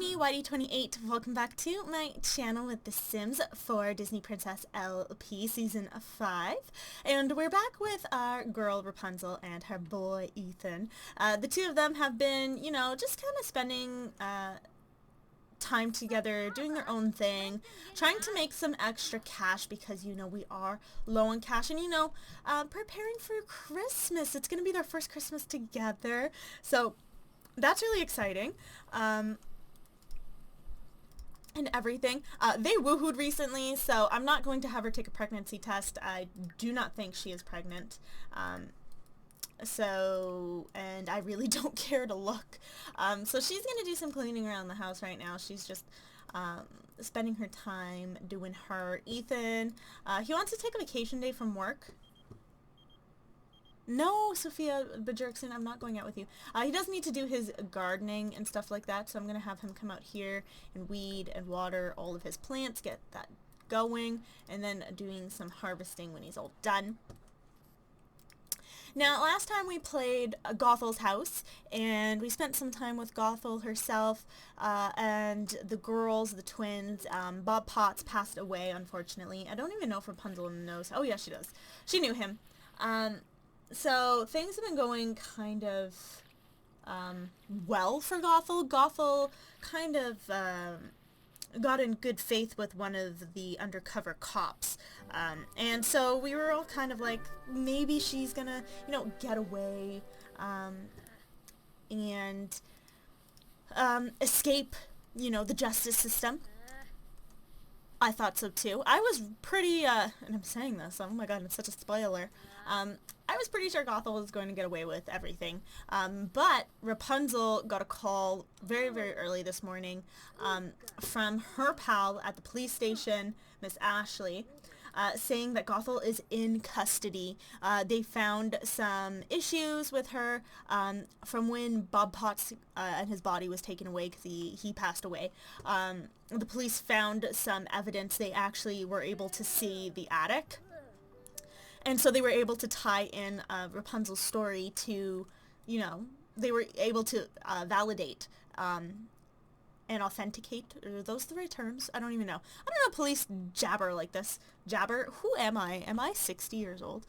me, YD28. Welcome back to my channel with The Sims 4 Disney Princess LP Season 5. And we're back with our girl Rapunzel and her boy Ethan. The two of them have been, just kind of spending time together, doing their own thing, trying to make some extra cash because, we are low on cash and, preparing for Christmas. It's going to be their first Christmas together. So that's really exciting. And everything. They woohooed recently, so I'm not going to have her take a pregnancy test. I do not think she is pregnant. And I really don't care to look. So she's going to do some cleaning around the house right now. She's just spending her time doing her. Ethan, he wants to take a vacation day from work. No, Sophia Bajorkson, I'm not going out with you. He does need to do his gardening and stuff like that, so I'm going to have him come out here and weed and water all of his plants, get that going, and then doing some harvesting when he's all done. Now, last time we played Gothel's house, and we spent some time with Gothel herself, and the girls, the twins. Bob Potts passed away, unfortunately. I don't even know if Rapunzel knows. Oh, yeah, she does. She knew him. So things have been going kind of well for Gothel. Gothel kind of got in good faith with one of the undercover cops. And so we were all kind of like, maybe she's gonna, get away and escape, the justice system. I thought so too. I was pretty, and I'm saying this, oh my god, it's such a spoiler. I was pretty sure Gothel was going to get away with everything. But Rapunzel got a call very, very early this morning from her pal at the police station, Miss Ashley, saying that Gothel is in custody. They found some issues with her from when Bob Potts and his body was taken away because he passed away. The police found some evidence. They actually were able to see the attic. And so they were able to tie in Rapunzel's story to, they were able to validate and authenticate. Are those the right terms? I don't even know. I don't know police jabber like this. Jabber? Who am I? Am I 60 years old?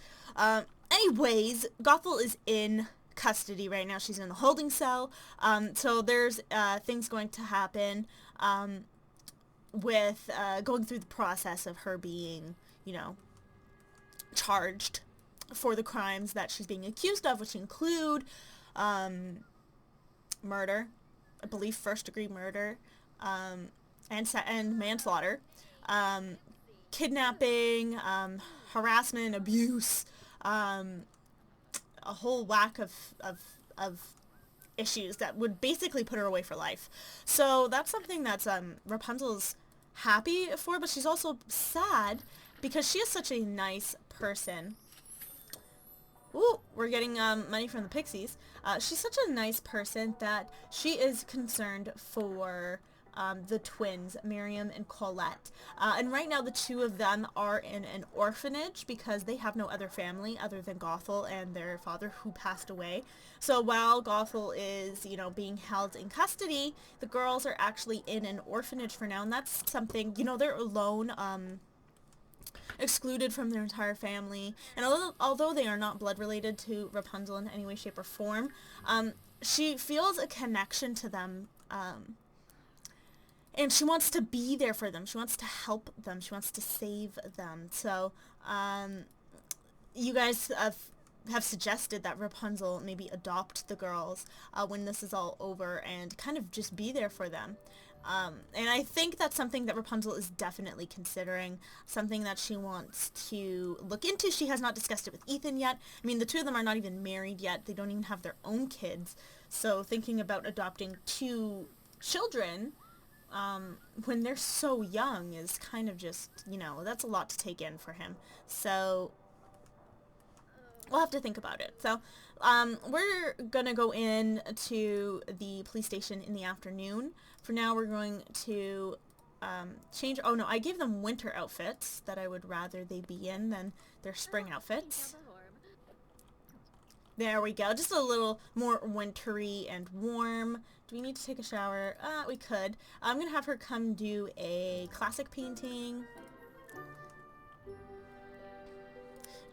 Anyways, Gothel is in custody right now. She's in the holding cell. So there's things going to happen with going through the process of her being, charged for the crimes that she's being accused of, which include murder, I believe first-degree murder, and manslaughter, kidnapping, harassment, abuse, a whole whack of issues that would basically put her away for life. So that's something that's Rapunzel's happy for, but she's also sad because she is such a nice person. Ooh, we're getting money from the Pixies. She's such a nice person that she is concerned for the twins, Miriam and Colette. And right now the two of them are in an orphanage because they have no other family other than Gothel and their father who passed away. So while Gothel is, being held in custody, the girls are actually in an orphanage for now. And that's something, they're alone, excluded from their entire family, and although they are not blood related to Rapunzel in any way, shape, or form, she feels a connection to them, and she wants to be there for them. She wants to help them. She wants to save them. So, you guys have suggested that Rapunzel maybe adopt the girls when this is all over and kind of just be there for them. And I think that's something that Rapunzel is definitely considering, something that she wants to look into. She has not discussed it with Ethan yet. I mean, the two of them are not even married yet. They don't even have their own kids. So thinking about adopting two children when they're so young is kind of just, that's a lot to take in for him. So we'll have to think about it. So we're going to go in to the police station in the afternoon. For now, we're going to change. Oh, no, I gave them winter outfits that I would rather they be in than their spring outfits. There we go. Just a little more wintry and warm. Do we need to take a shower? We could. I'm going to have her come do a classic painting.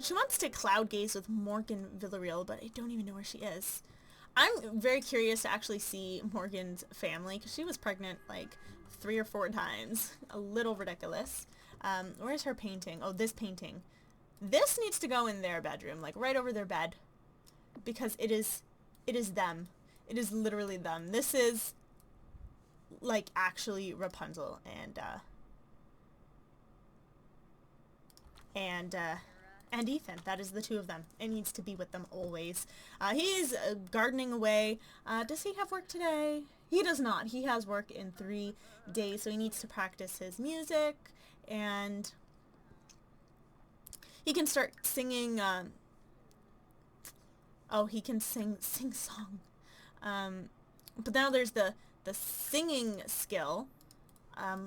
She wants to cloud gaze with Morgan Villarreal, but I don't even know where she is. I'm very curious to actually see Morgan's family, because she was pregnant like 3 or 4 times. A little ridiculous. Where's her painting? Oh, this painting. This needs to go in their bedroom, like right over their bed. Because it is them. It is literally them. This is like actually Rapunzel and Ethan. That is the 2 of them. It needs to be with them always. He's gardening away. Does he have work today? He does not. He has work in 3 days, so he needs to practice his music, and he can start singing. Oh, he can sing song. But now there's the singing skill,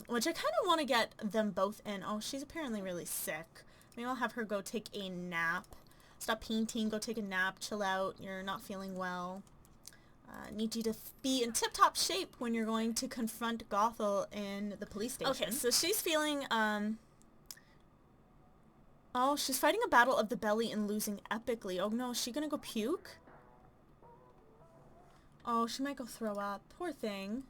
which I kind of want to get them both in. Oh, she's apparently really sick. Maybe I'll have her go take a nap. Stop painting, go take a nap, chill out. You're not feeling well. Need you to be in tip-top shape when you're going to confront Gothel in the police station. Okay, so she's feeling, oh, she's fighting a battle of the belly and losing epically. Oh no, is she gonna go puke? Oh, she might go throw up. Poor thing.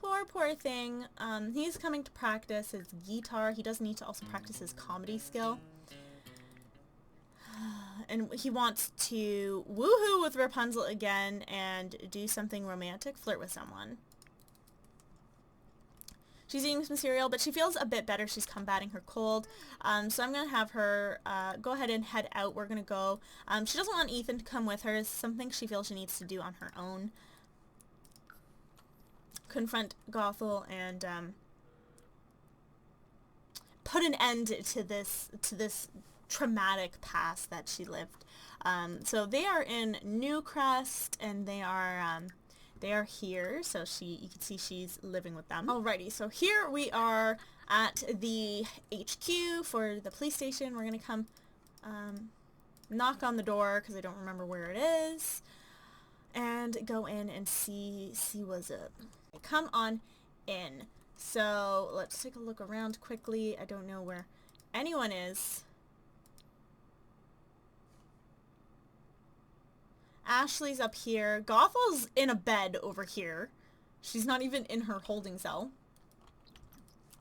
Poor thing. He's coming to practice his guitar. He does need to also practice his comedy skill. And he wants to woohoo with Rapunzel again and do something romantic, flirt with someone. She's eating some cereal, but she feels a bit better. She's combating her cold. So I'm going to have her go ahead and head out. We're going to go. She doesn't want Ethan to come with her. It's something she feels she needs to do on her own. Confront Gothel and put an end to this traumatic past that she lived. So they are in Newcrest, and they are here. So you can see she's living with them. Alrighty, so here we are at the HQ for the police station. We're gonna come knock on the door because I don't remember where it is, and go in and see what's up. Come on in. So let's take a look around quickly. I don't know where anyone is. Ashley's up here. Gothel's in a bed over here. She's not even in her holding cell.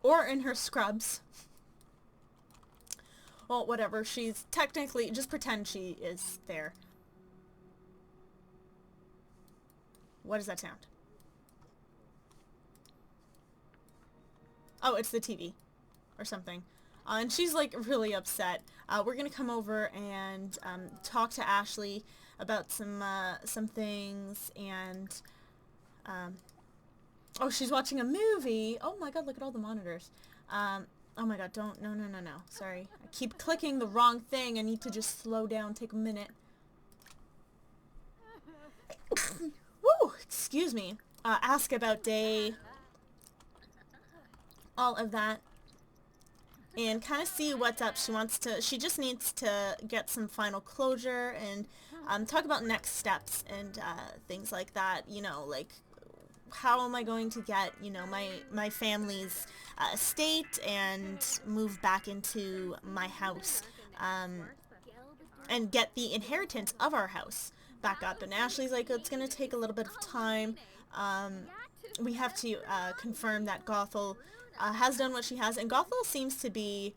Or in her scrubs. Well, whatever. She's technically... Just pretend she is there. What does that sound? Oh, it's the TV. Or something. And she's like really upset. We're gonna come over and talk to Ashley about some things, and oh, she's watching a movie. Oh my god, look at all the monitors. Oh my god, don't, no, sorry. I keep clicking the wrong thing. I need to just slow down, take a minute. Woo, excuse me. Ask about day. All of that. And kind of see what's up. She just needs to get some final closure and talk about next steps and things like that. You know, like how am I going to get, you know, my family's estate and move back into my house and get the inheritance of our house back up. And Ashley's like, it's going to take a little bit of time. We have to confirm that Gothel has done what she has, and Gothel seems to be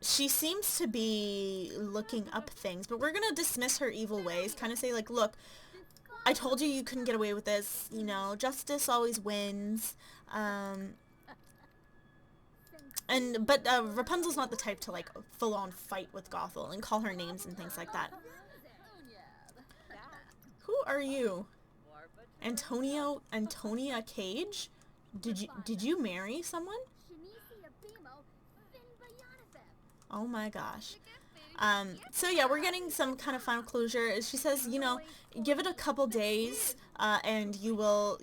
she seems to be looking up things, but we're gonna dismiss her evil ways, kind of say like, look, I told you you couldn't get away with this, you know, justice always wins. But Rapunzel's not the type to like full-on fight with Gothel and call her names and things like that. Who are you? Antonia Cage? Did you marry someone? Oh my gosh. So yeah, we're getting some kind of final closure. She says, you know, give it a couple days, and you'll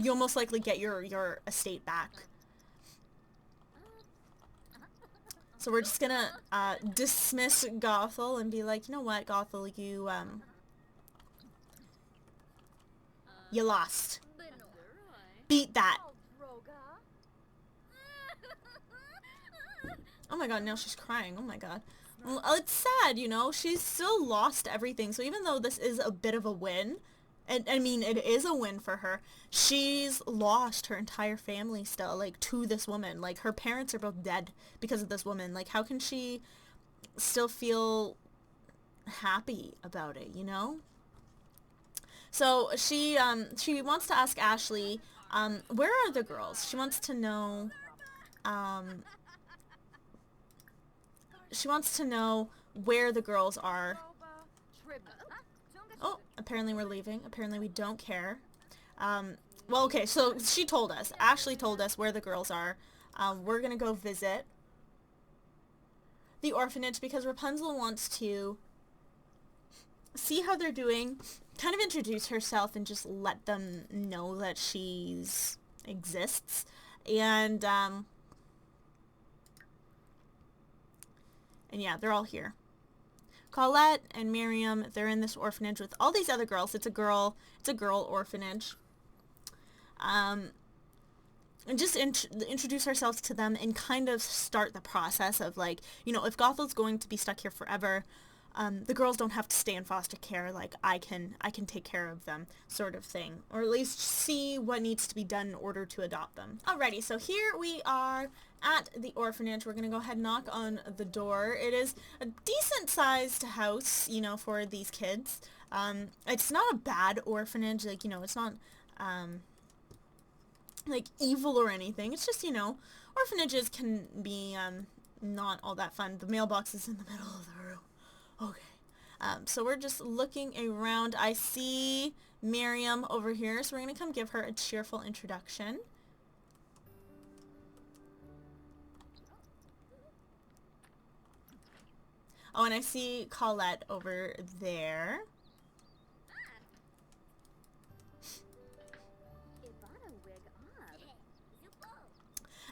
most likely get your estate back. So we're just gonna dismiss Gothel and be like, you know what, Gothel, you lost. Beat that. Oh my god, now she's crying. Oh my god. Well, it's sad, you know? She's still lost everything. So even though this is a bit of a win, and I mean, it is a win for her, she's lost her entire family still, like, to this woman. Like, her parents are both dead because of this woman. Like, how can she still feel happy about it, you know? So she wants to ask Ashley, where are the girls? She wants to know, where the girls are. Oh, apparently we're leaving. Apparently we don't care. Well, okay, so she told us. Ashley told us where the girls are. We're gonna go visit the orphanage because Rapunzel wants to see how they're doing, kind of introduce herself and just let them know that she's exists. And yeah, they're all here. Colette and Miriam, they're in this orphanage with all these other girls. It's a girl orphanage. And just introduce ourselves to them and kind of start the process of, like, you know, if Gothel's going to be stuck here forever, the girls don't have to stay in foster care. Like, I can take care of them, sort of thing. Or at least see what needs to be done in order to adopt them. Alrighty, so here we are at the orphanage. We're gonna go ahead and knock on the door. It is a decent-sized house, you know, for these kids. It's not a bad orphanage. Like, you know, it's not, like, evil or anything. It's just, you know, orphanages can be, not all that fun. The mailbox is in the middle of the room. Okay. So we're just looking around. I see Miriam over here, so we're going to come give her a cheerful introduction. Oh, and I see Colette over there.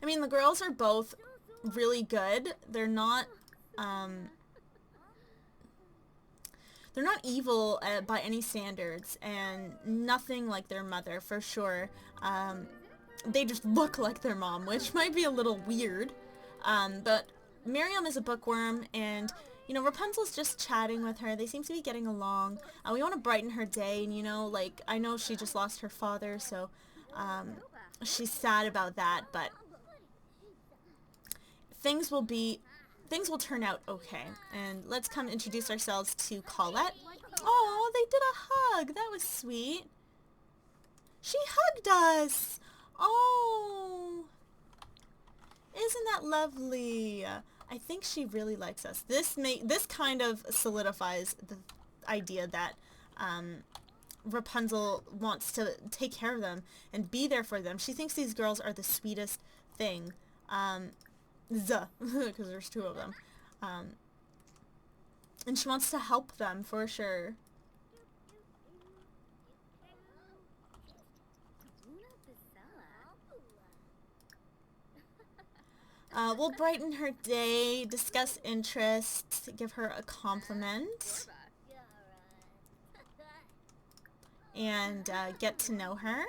I mean, the girls are both really good. They're not evil by any standards, and nothing like their mother, for sure. They just look like their mom, which might be a little weird. But Miriam is a bookworm, and, you know, Rapunzel's just chatting with her. They seem to be getting along. We want to brighten her day, and, you know, like, I know she just lost her father, so she's sad about that, but things will turn out okay. And let's come introduce ourselves to Colette. Oh, they did a hug. That was sweet. She hugged us. Oh, isn't that lovely? I think she really likes us. This kind of solidifies the idea that Rapunzel wants to take care of them and be there for them. She thinks these girls are the sweetest thing. Because there's two of them. And she wants to help them, for sure. We'll brighten her day, discuss interests, give her a compliment, and get to know her.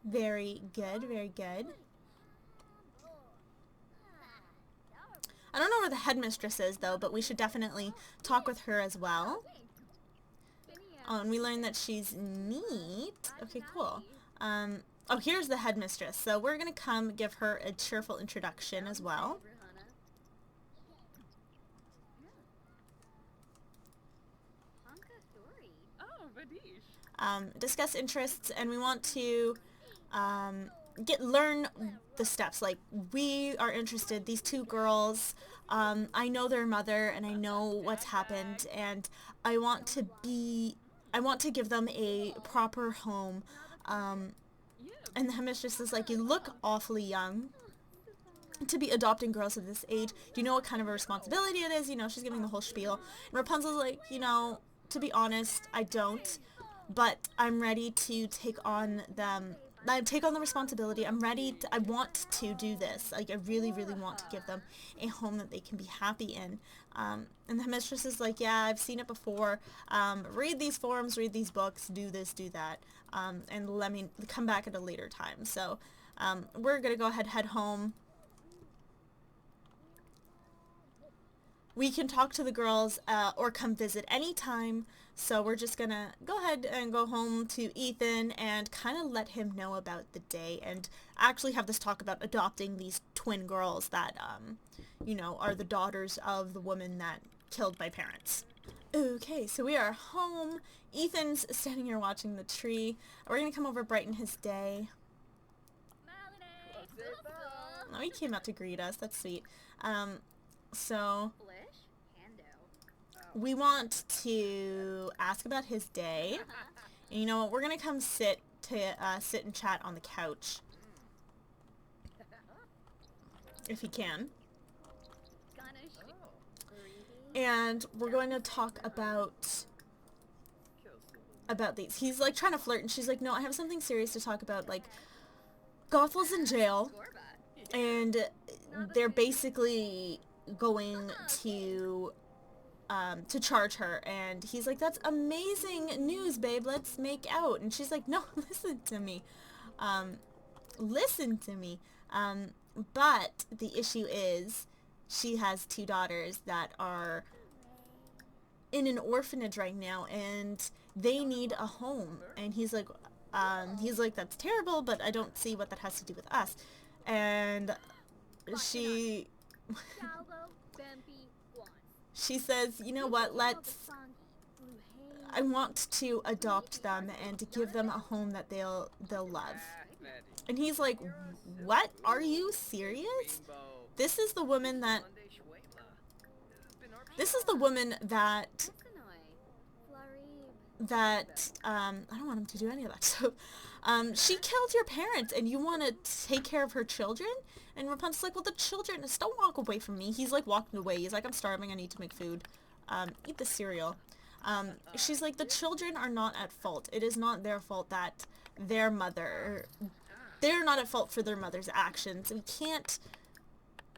Very good, very good. I don't know where the headmistress is, though, but we should definitely talk with her as well. Oh, and we learned that she's neat. Okay, cool. Oh, here's the headmistress. So we're going to come give her a cheerful introduction as well. Discuss interests, and we want to learn the steps. Like, we are interested, these two girls, I know their mother and I know what's happened, and I want to give them a proper home. And the headmistress is like, you look awfully young to be adopting girls at this age. Do you know what kind of a responsibility it is? You know, she's giving the whole spiel. And Rapunzel's like, you know, to be honest, I don't. But I'm ready to take on them I take on the responsibility. I'm ready. I want to do this. Like, I really, really want to give them a home that they can be happy in. And the mistress is like, yeah, I've seen it before. Read these forums, read these books, do this, do that, and let me come back at a later time. So we're going to go ahead, head home. We can talk to the girls or come visit anytime. So we're just gonna go ahead and go home to Ethan and kind of let him know about the day and actually have this talk about adopting these twin girls that, you know, are the daughters of the woman that killed my parents. Okay, so we are home. Ethan's standing here watching the tree. We're gonna come over, brighten his day. Oh, he came out to greet us. That's sweet. So we want to ask about his day. And you know what? We're gonna come sit and chat on the couch, if he can. And we're going to talk about these. He's like trying to flirt, and she's like, "No, I have something serious to talk about. Like, Gothel's in jail, and they're basically going to charge her." And he's like, "That's amazing news, babe. Let's make out." And she's like, "No, listen to me. Listen to me." But the issue is she has two daughters that are in an orphanage right now, and they need a home. And he's like, "That's terrible, but I don't see what that has to do with us." And she she says, "You know what, I want to adopt them and to give them a home that they'll love." And he's like, "What? Are you serious? This is the woman that I don't want him to do any of that." So she killed your parents and you want to take care of her children? And Rapunzel's like, "Well, the children, just don't walk away from me." He's like walking away. He's like, "I'm starving. I need to make food. Eat the cereal." She's like, "The children are not at fault. It is not their fault that they're not at fault for their mother's actions.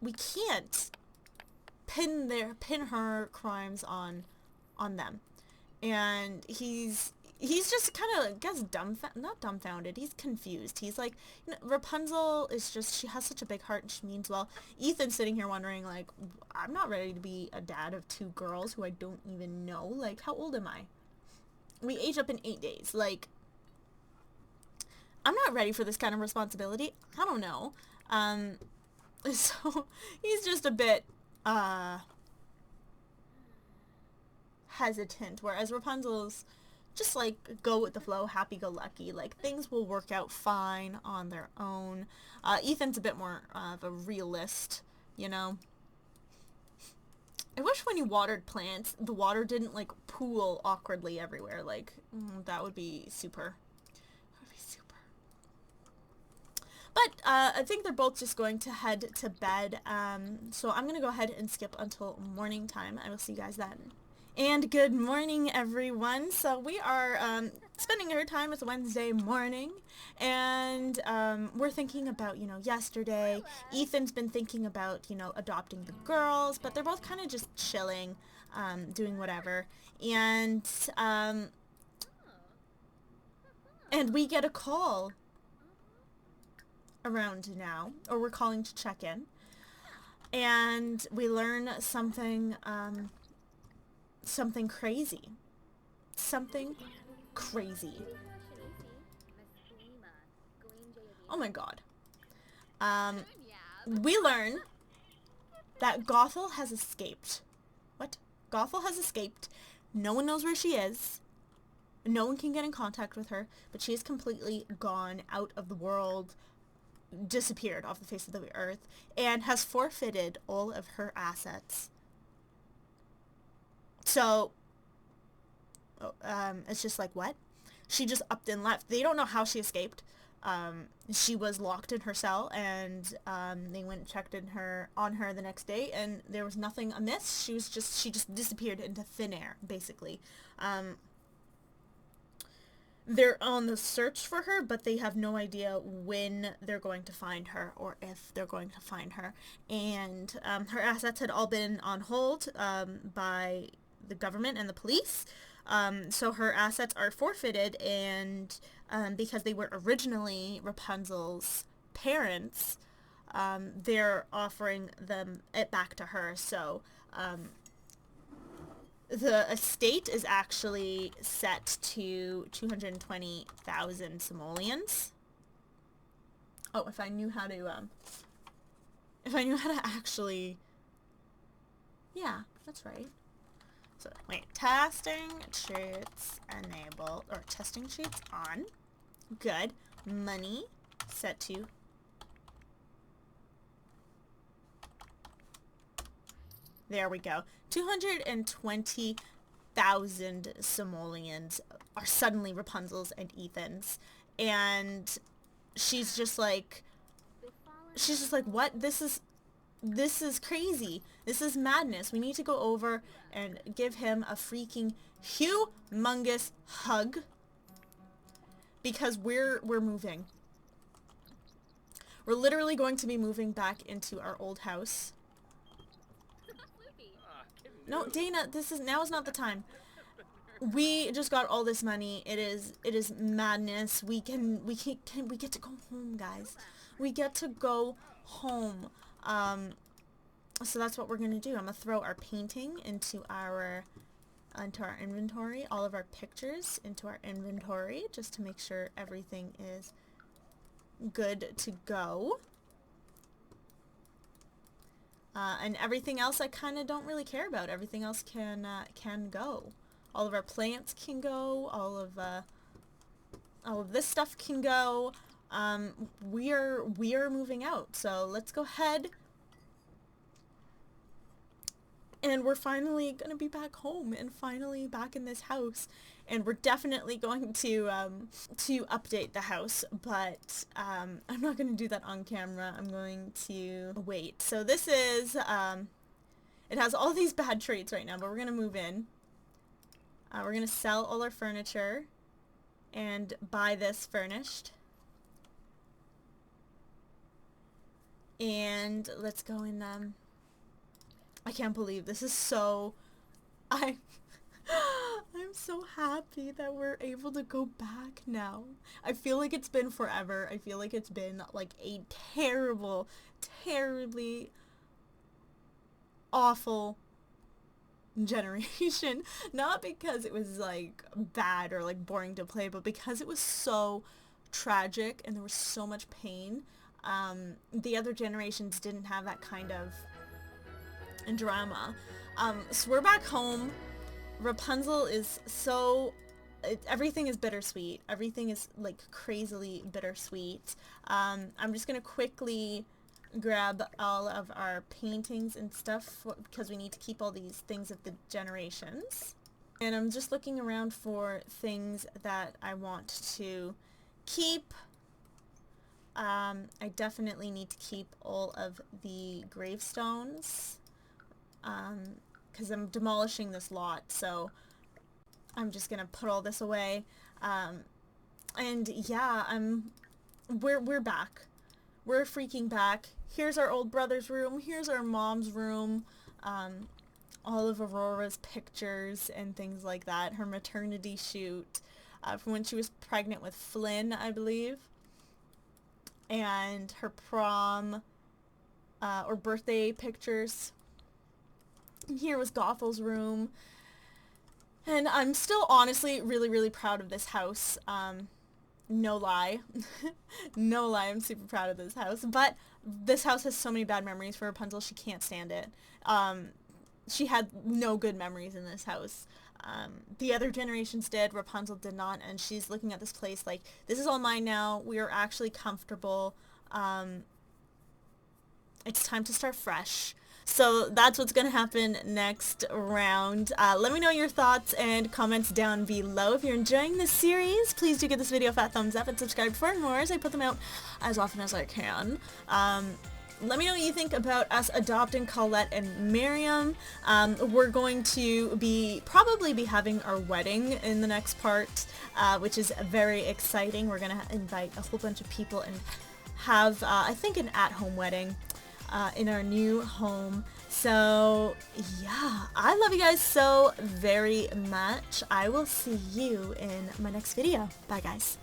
We can't pin her crimes on them." And he's just kind of, I guess, not dumbfounded. He's confused. He's like, you know, Rapunzel is just, she has such a big heart and she means well. Ethan's sitting here wondering, like, I'm not ready to be a dad of two girls who I don't even know. Like, how old am I? We age up in 8 days. Like, I'm not ready for this kind of responsibility. I don't know. So he's just a bit hesitant, whereas Rapunzel's just like go with the flow, happy-go-lucky, like things will work out fine on their own. Ethan's a bit more of a realist, you know. I wish when you watered plants, the water didn't like pool awkwardly everywhere. Like, that would be super. But I think they're both just going to head to bed. So I'm going to go ahead and skip until morning time. I will see you guys then. And good morning, everyone. So we are spending our time. It's Wednesday morning, and we're thinking about, you know, yesterday. Ethan's been thinking about, you know, adopting the girls, but they're both kind of just chilling, doing whatever. And we get a call around now, or we're calling to check in, and we learn something crazy. Oh my god. We learn that Gothel has escaped. What? Gothel has escaped. No one knows where she is. No one can get in contact with her, but she is completely gone out of the world, disappeared off the face of the earth, and has forfeited all of her assets. So, it's just like, what? She just upped and left. They don't know how she escaped. She was locked in her cell, and they went and checked on her the next day, and there was nothing amiss. She just disappeared into thin air, basically. they're on the search for her, but they have no idea when they're going to find her or if they're going to find her. And her assets had all been on hold by the government and the police. So her assets are forfeited, and because they were originally Rapunzel's parents, they're offering them it back to her. So the estate is actually set to 220,000 simoleons. Oh, if I knew how to actually, yeah, that's right. So, wait, testing cheats enabled, or testing cheats on. Good. Money set to. There we go. 220,000 simoleons are suddenly Rapunzel's and Ethan's. And she's just like, what? This is crazy. This is madness. We need to go over and give him a freaking humongous hug. Because we're moving. We're literally going to be moving back into our old house. No, Dana, now is not the time. We just got all this money. It is madness. We get to go home, guys. We get to go home. So that's what we're gonna do. I'm gonna throw our painting into our inventory, all of our pictures into our inventory, just to make sure everything is good to go. And everything else I kind of don't really care about. Everything else can go. All of our plants can go. All of this stuff can go. We are moving out. So let's go ahead. And we're finally going to be back home and finally back in this house. And we're definitely going to update the house, but I'm not going to do that on camera. I'm going to wait. So this is, it has all these bad traits right now, but we're going to move in. We're going to sell all our furniture and buy this furnished. And let's go in, I can't believe this is so, I'm so happy that we're able to go back now. I feel like it's been forever. I feel like it's been like a terribly awful generation. Not because it was like bad or like boring to play, but because it was so tragic and there was so much pain. The other generations didn't have that kind of drama. So we're back home. Rapunzel is so... everything is bittersweet. Everything is like crazily bittersweet. I'm just gonna quickly grab all of our paintings and stuff because we need to keep all these things of the generations. And I'm just looking around for things that I want to keep. I definitely need to keep all of the gravestones. Because I'm demolishing this lot, so I'm just gonna put all this away. And yeah, we're back. We're freaking back. Here's our old brother's room. Here's our mom's room. All of Aurora's pictures and things like that. Her maternity shoot from when she was pregnant with Flynn, I believe. And her prom or birthday pictures. Here was Gothel's room. And I'm still honestly really proud of this house. No lie. No lie, I'm super proud of this house. But this house has so many bad memories for Rapunzel, she can't stand it. She had no good memories in this house. The other generations did, Rapunzel did not, and she's looking at this place like, this is all mine now, we are actually comfortable. It's time to start fresh. So that's what's going to happen next round. Let me know your thoughts and comments down below. If you're enjoying this series, please do give this video a fat thumbs up and subscribe for more as I put them out as often as I can. let me know what you think about us adopting Colette and Miriam. We're going to probably be having our wedding in the next part, which is very exciting. We're going to invite a whole bunch of people and have, I think, an at-home wedding in our new home. So yeah, I love you guys so very much. I will see you in my next video. Bye guys.